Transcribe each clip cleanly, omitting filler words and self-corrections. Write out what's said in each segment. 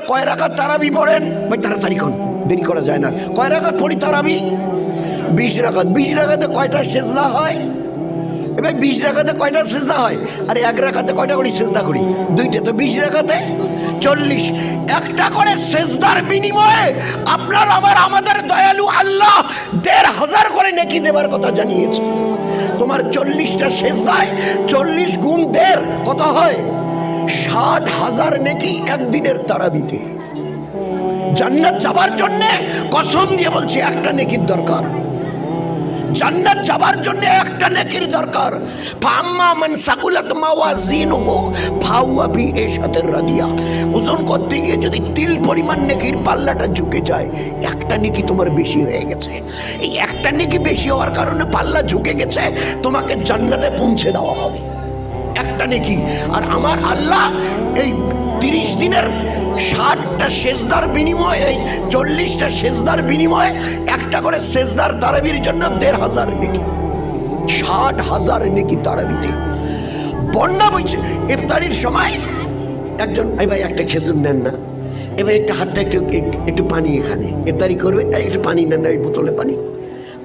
কয় রাকাত তারাবি পড়েন? ভাই তাড়াতাড়ি কোন, দেরি করা যায় না। কয় রাকাত পড়ি তারাবি? 20 রাকাত। 20 রাকাতে কয়টা সেজদা হয়? এবার 20 রাকাতে কয়টা সেজদা হয়? আরে 1 রাকাতে কয়টা করে সেজদা করি? 2টা। তো 20 রাকাতে 40। একটা করে সেজদার বিনিময়ে আপনার আমাদের দয়ালু আল্লাহ 1500 করে নেকি দেবার কথা জানিয়েছে। তোমার 40টা সেজদায় 40 গুণ 1.5 কত হয়? 60,000 নেকি একদিনের তারাবিতে। জান্নাত যাবার জন্য কসম দিয়ে বলছি একটা নেকির দরকার। জান্নাত যাবার জন্য একটা নেকির দরকার। ফাম্মা মান সাকুলাত মাওয়াজিনুহু ফাহুয়া ফি ইশাতির রাদিয়া। ওজন করতে গিয়ে যদি তিল পরিমাণ নেকির পাল্লাটা ঝুঁকে যায়, একটা নেকি তোমার বেশি হয়ে গেছে। এই একটা নেকি বেশি হওয়ার কারণে পাল্লা ঝুঁকে গেছে, তোমাকে জান্নাতে পৌঁছে দেওয়া হবে একটা নেকি। আর আমার আল্লাহ এই 30 দিনের 60টা সেজদার বিনিময়ে, এই 40টা সেজদার বিনিময়ে একটা করে সেজদার তারাবির জন্য 1500 নেকি। 60,000 নেকি তারাবিতে। বন্যা বইছে ইফতারির সময় একজন, এই ভাই একটা খেজুর নেন না, এবার একটা হাতটা একটু পানি, এখানে ইফতারি করবে, একটু পানি নেন না, এই বোতলে পানি।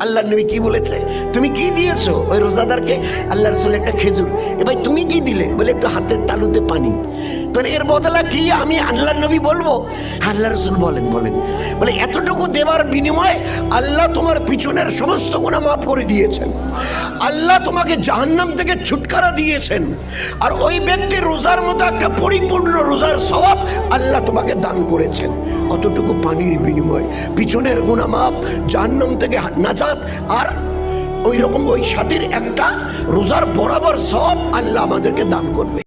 আল্লাহর নবী কি বলেছে? তুমি কি দিয়েছো ওই রোজাদারকে? আল্লাহ রাসূল একটা খেজুর। এবার তুমি কি দিলে? বলে একটু হাতের তালুতে পানি। তো এর বদলা কি আমি আল্লাহর নবী বলবো? আল্লাহ রাসূল বলেন বলে এতটুকু দেবার বিনিময়ে আল্লাহ তোমার পিছনের সমস্ত গুনাহ মাফ করে দিয়েছেন, আল্লাহ তোমাকে জাহান্নাম থেকে ছুটকারা দিয়েছেন। আর ওই ব্যক্তির রোজার মতো একটা পরিপূর্ণ রোজার সওয়াব আল্লাহ তোমাকে দান করেছেন। অতটুকু পানির বিনিময়ে পিছনের গুনাহ মাফ, জাহান্নাম থেকে নাজাত, আর ওই রকম ওই সাথীর একটা রোজার বরাবর সওয়াব আল্লাহ আমাদেরকে দান করবে।